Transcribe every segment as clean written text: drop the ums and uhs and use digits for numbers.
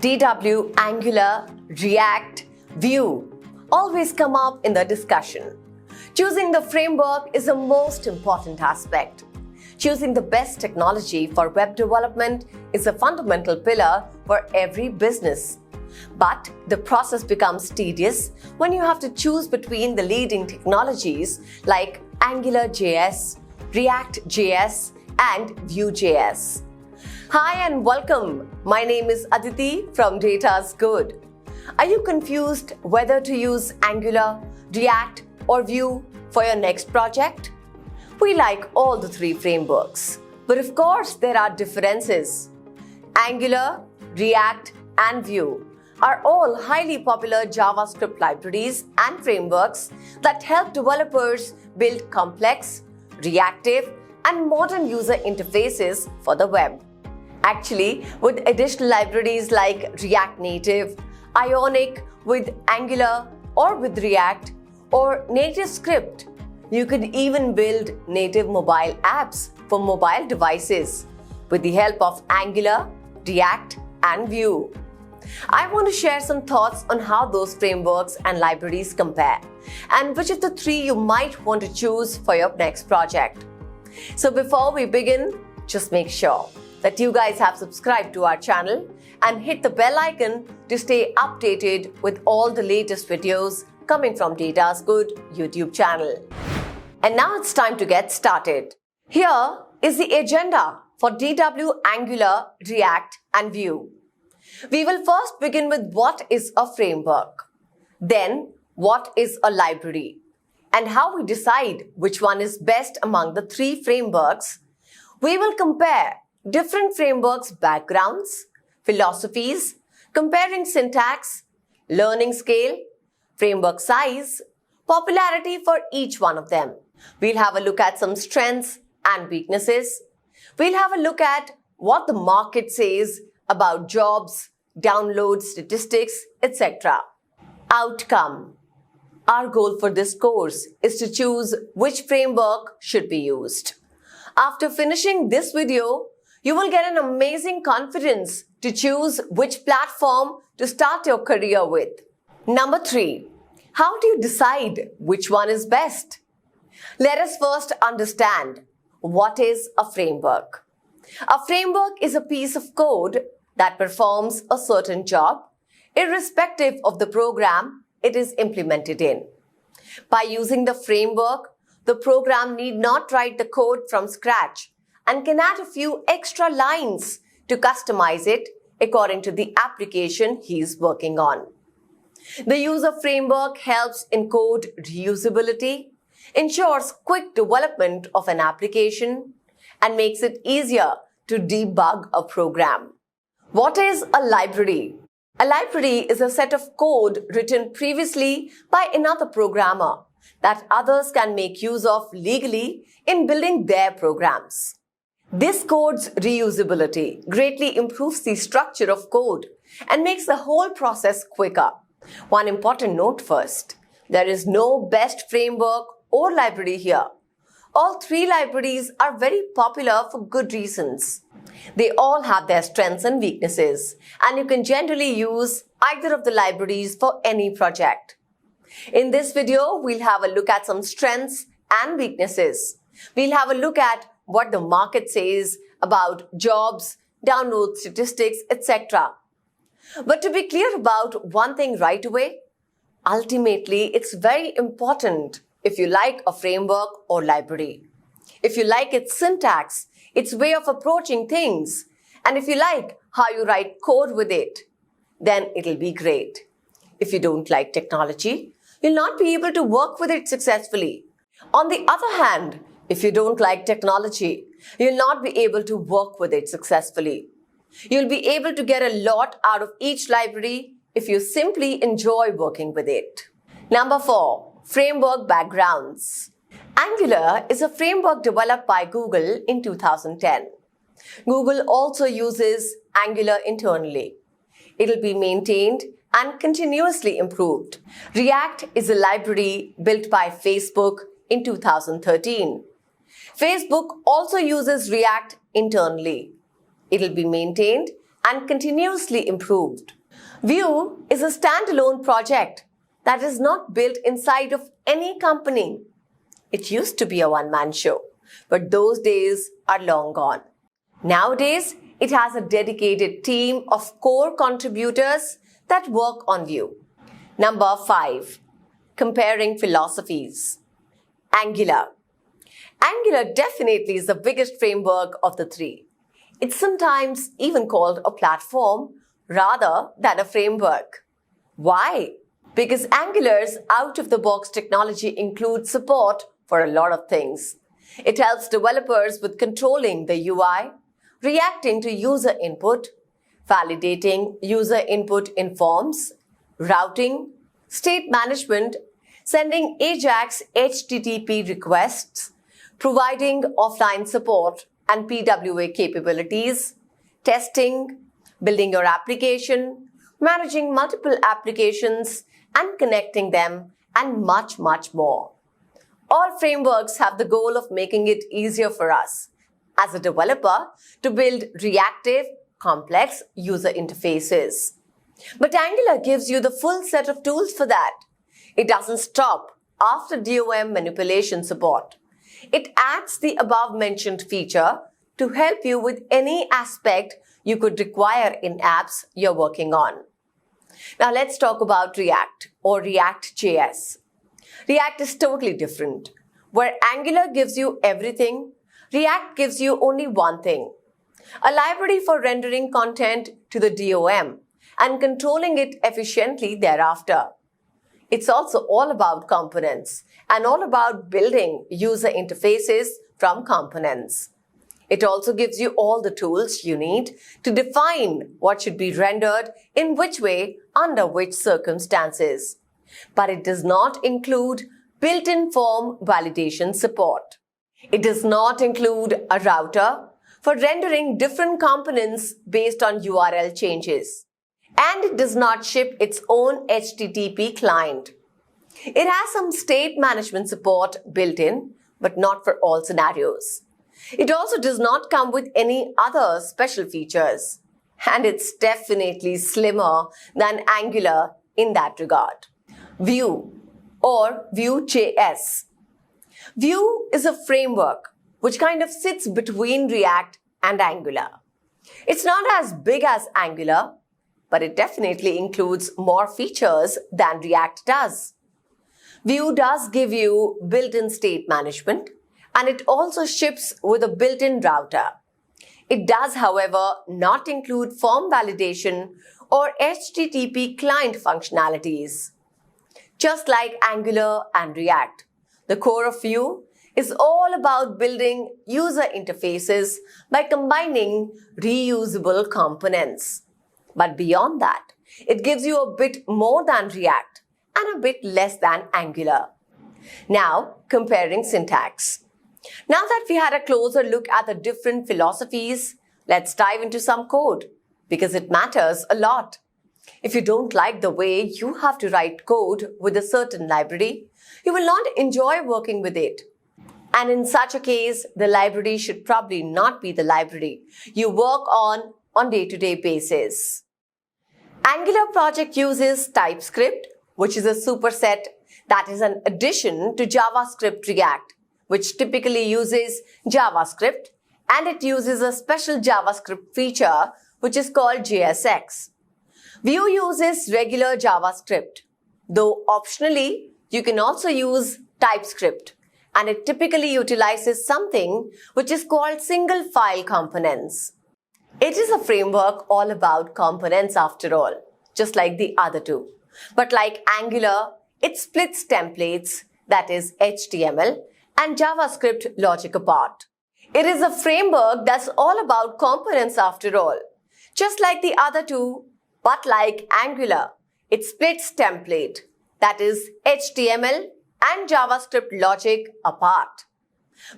DW, Angular, React, Vue always come up in the discussion. Choosing the framework is the most important aspect. Choosing the best technology for web development is a fundamental pillar for every business. But the process becomes tedious when you have to choose between the leading technologies like AngularJS, React.js, and Vue.js. Hi and welcome. My name is Aditi from Dataisgood. Are you confused whether to use Angular, React, or Vue for your next project? We like all the three frameworks, but of course there are differences. Angular, React, and Vue are all highly popular JavaScript libraries and frameworks that help developers build complex, reactive, and modern user interfaces for the web. Actually, with additional libraries like React Native, Ionic with Angular or with React, or NativeScript, you could even build native mobile apps for mobile devices with the help of Angular, React, and Vue. I want to share some thoughts on how those frameworks and libraries compare and which of the three you might want to choose for your next project. So before we begin, just make sure that you guys have subscribed to our channel and hit the bell icon to stay updated with all the latest videos coming from Dataisgood YouTube channel. And now it's time to get started. Here is the agenda for DW, Angular, React, and Vue. We will first begin with what is a framework, then what is a library, and how we decide which one is best among the three frameworks. We will compare different frameworks' backgrounds, philosophies, comparing syntax, learning scale, framework size, popularity for each one of them. We'll have a look at some strengths and weaknesses. We'll have a look at what the market says about jobs, download statistics, etc. Outcome. Our goal for this course is to choose which framework should be used. After finishing this video, you will get an amazing confidence to choose which platform to start your career with. Number 3. How do you decide which one is best? Let us first understand what is a framework. A framework is a piece of code that performs a certain job, irrespective of the program it is implemented in. By using the framework, the program need not write the code from scratch and can add a few extra lines to customize it according to the application he is working on. The use of framework helps in code reusability, ensures quick development of an application, and makes it easier to debug a program. What is a library? A library is a set of code written previously by another programmer that others can make use of legally in building their programs. This code's reusability greatly improves the structure of code and makes the whole process quicker. One important note first, there is no best framework or library here. All three libraries are very popular for good reasons. They all have their strengths and weaknesses, and you can generally use either of the libraries for any project. In this video, we'll have a look at some strengths and weaknesses. We'll have a look at what the market says about jobs, download statistics, etc. But to be clear about one thing right away, ultimately it's very important if you like a framework or library. If you like its syntax, its way of approaching things, and if you like how you write code with it, then it'll be great. If you don't like technology, you'll not be able to work with it successfully. On the other hand, if you don't like technology, you'll not be able to work with it successfully. You'll be able to get a lot out of each library if you simply enjoy working with it. Number 4. Framework backgrounds. Angular is a framework developed by Google in 2010. Google also uses Angular internally. It'll be maintained and continuously improved. React is a library built by Facebook in 2013. Facebook also uses React internally. It'll be maintained and continuously improved. Vue is a standalone project that is not built inside of any company. It used to be a one-man show, but those days are long gone. Nowadays, it has a dedicated team of core contributors that work on Vue. Number 5. Comparing philosophies. Angular. Angular definitely is the biggest framework of the three. It's sometimes even called a platform rather than a framework. Why? Because Angular's out-of-the-box technology includes support for a lot of things. It helps developers with controlling the UI, reacting to user input, validating user input in forms, routing, state management, sending AJAX HTTP requests, providing offline support and PWA capabilities, testing, building your application, managing multiple applications and connecting them, and much, much more. All frameworks have the goal of making it easier for us as a developer to build reactive, complex user interfaces. But Angular gives you the full set of tools for that. It doesn't stop after DOM manipulation support. It adds the above-mentioned feature to help you with any aspect you could require in apps you're working on. Now let's talk about React or React.js. React is totally different. Where Angular gives you everything, React gives you only one thing: a library for rendering content to the DOM and controlling it efficiently thereafter. It's also all about components and all about building user interfaces from components. It also gives you all the tools you need to define what should be rendered in which way under which circumstances. But it does not include built-in form validation support. It does not include a router for rendering different components based on URL changes. And it does not ship its own HTTP client. It has some state management support built in, but not for all scenarios. It also does not come with any other special features. And it's definitely slimmer than Angular in that regard. Vue or Vue.js. Vue is a framework which kind of sits between React and Angular. It's not as big as Angular, but it definitely includes more features than React does. Vue does give you built-in state management, and it also ships with a built-in router. It does, however, not include form validation or HTTP client functionalities. Just like Angular and React, the core of Vue is all about building user interfaces by combining reusable components. But beyond that, it gives you a bit more than React and a bit less than Angular. Now, comparing syntax. Now that we had a closer look at the different philosophies, let's dive into some code because it matters a lot. If you don't like the way you have to write code with a certain library, you will not enjoy working with it. And in such a case, the library should probably not be the library you work on day-to-day basis. Angular project uses TypeScript, which is a superset that is an addition to JavaScript React, which typically uses JavaScript, and it uses a special JavaScript feature which is called JSX. Vue uses regular JavaScript, though optionally you can also use TypeScript, and it typically utilizes something which is called single file components. It is a framework all about components after all, just like the other two. But like Angular, it splits templates, that is HTML, and JavaScript logic apart. It is a framework that's all about components after all. Just like the other two, but like Angular, it splits template, that is HTML and JavaScript logic apart.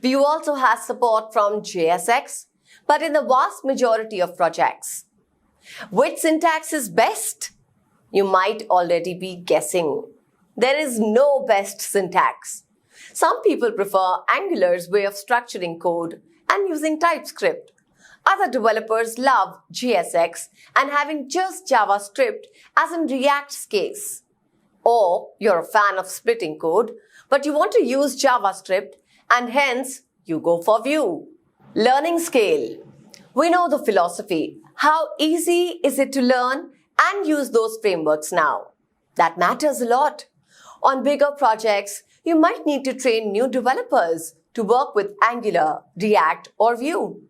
Vue also has support from JSX, but in the vast majority of projects. Which syntax is best? You might already be guessing. There is no best syntax. Some people prefer Angular's way of structuring code and using TypeScript. Other developers love JSX and having just JavaScript as in React's case. Or you're a fan of splitting code, but you want to use JavaScript and hence you go for Vue. Learning scale. We know the philosophy. How easy is it to learn and use those frameworks now? That matters a lot. On bigger projects, you might need to train new developers to work with Angular, React, or Vue.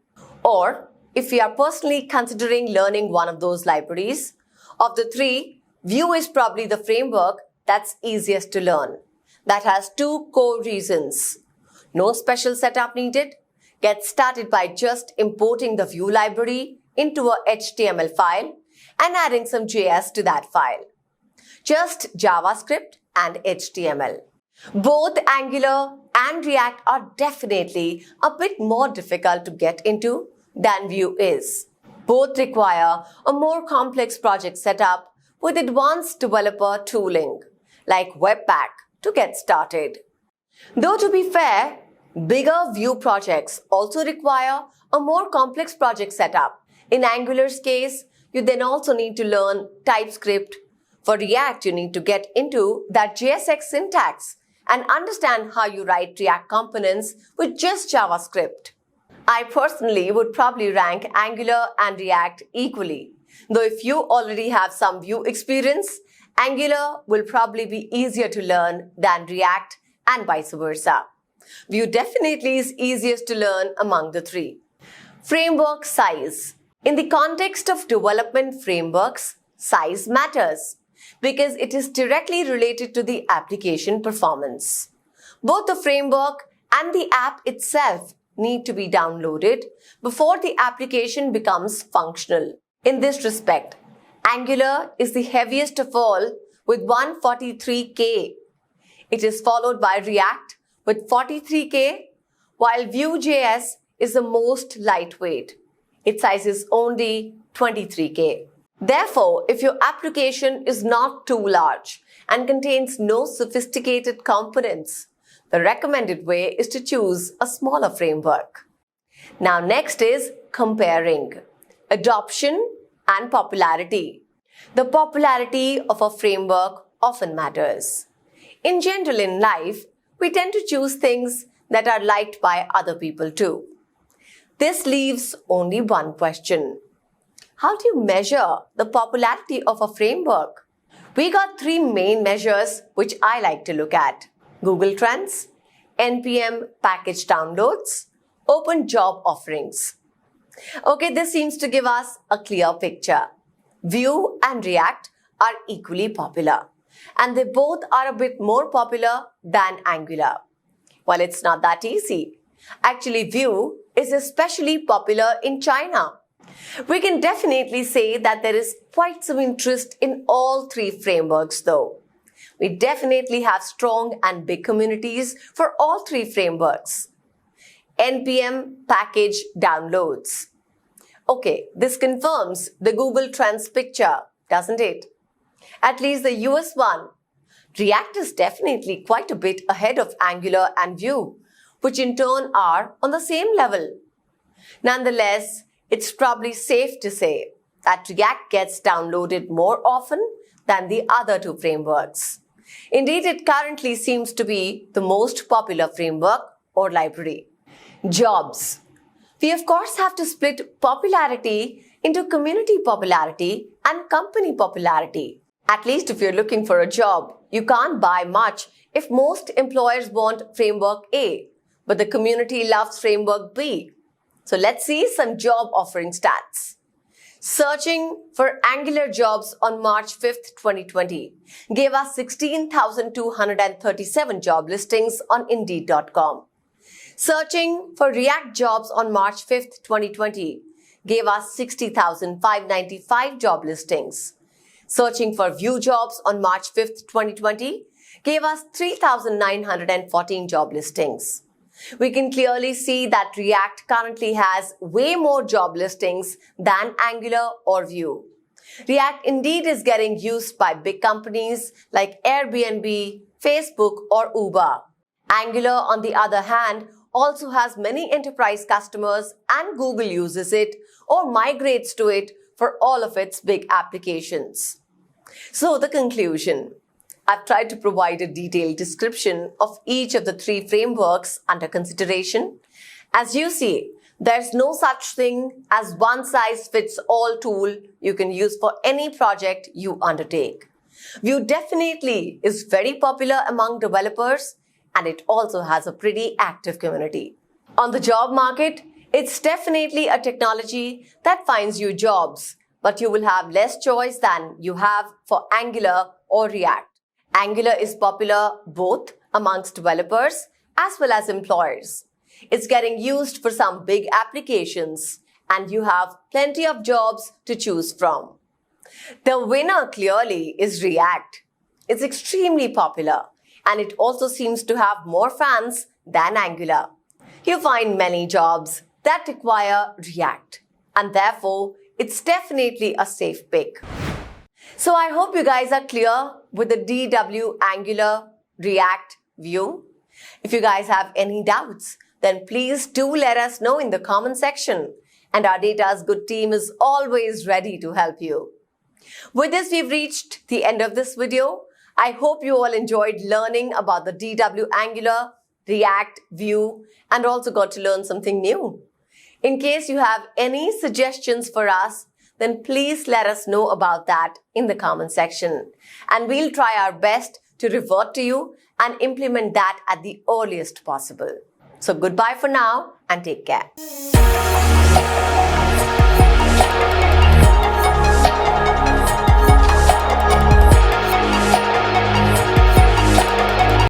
Or, if we are personally considering learning one of those libraries, of the three, Vue is probably the framework that's easiest to learn. That has two core reasons. No special setup needed. Get started by just importing the Vue library into a HTML file and adding some JS to that file. Just JavaScript and HTML. Both Angular and React are definitely a bit more difficult to get into than Vue is. Both require a more complex project setup with advanced developer tooling, like Webpack, to get started. Though to be fair, bigger Vue projects also require a more complex project setup. In Angular's case, you then also need to learn TypeScript. For React, you need to get into that JSX syntax and understand how you write React components with just JavaScript. I personally would probably rank Angular and React equally. Though if you already have some Vue experience, Angular will probably be easier to learn than React and vice versa. Vue definitely is easiest to learn among the three. Framework size. In the context of development frameworks, size matters because it is directly related to the application performance. Both the framework and the app itself need to be downloaded before the application becomes functional. In this respect, Angular is the heaviest of all with 143K. It is followed by React with 43K, while Vue.js is the most lightweight. Its size is only 23K. Therefore, if your application is not too large and contains no sophisticated components, the recommended way is to choose a smaller framework. Now next is comparing adoption and popularity. The popularity of a framework often matters. In general in life, we tend to choose things that are liked by other people too. This leaves only one question. How do you measure the popularity of a framework? We got three main measures which I like to look at: Google Trends, NPM package downloads, open job offerings. Okay, this seems to give us a clear picture. Vue and React are equally popular, and they both are a bit more popular than Angular. Well, it's not that easy. Actually, Vue is especially popular in China. We can definitely say that there is quite some interest in all three frameworks though. We definitely have strong and big communities for all three frameworks. NPM package downloads. Okay, this confirms the Google Trends picture, doesn't it? At least the US one. React is definitely quite a bit ahead of Angular and Vue, which in turn are on the same level. Nonetheless, it's probably safe to say that React gets downloaded more often than the other two frameworks. Indeed, it currently seems to be the most popular framework or library. Jobs. We of course have to split popularity into community popularity and company popularity. At least if you're looking for a job, you can't buy much if most employers want framework A, but the community loves framework B. So let's see some job offering stats. Searching for Angular jobs on March 5th, 2020 gave us 16,237 job listings on Indeed.com. Searching for React jobs on March 5th, 2020 gave us 60,595 job listings. Searching for Vue jobs on March 5th, 2020 gave us 3,914 job listings. We can clearly see that React currently has way more job listings than Angular or Vue. React indeed is getting used by big companies like Airbnb, Facebook, or Uber. Angular, on the other hand, also has many enterprise customers and Google uses it or migrates to it for all of its big applications. So the conclusion. I've tried to provide a detailed description of each of the 3 frameworks under consideration. As you see, there's no such thing as one-size-fits-all tool you can use for any project you undertake. Vue definitely is very popular among developers, and it also has a pretty active community. On the job market, it's definitely a technology that finds you jobs, but you will have less choice than you have for Angular or React. Angular is popular both amongst developers as well as employers. It's getting used for some big applications, and you have plenty of jobs to choose from. The winner clearly is React. It's extremely popular, and it also seems to have more fans than Angular. You find many jobs that require React, and therefore, it's definitely a safe pick. So I hope you guys are clear with the DW Angular React Vue. If you guys have any doubts, then please do let us know in the comment section, and our Dataisgood team is always ready to help you. With this, we've reached the end of this video. I hope you all enjoyed learning about the DW Angular, React, Vue, and also got to learn something new. In case you have any suggestions for us, then please let us know about that in the comment section. And we'll try our best to revert to you and implement that at the earliest possible. So goodbye for now and take care.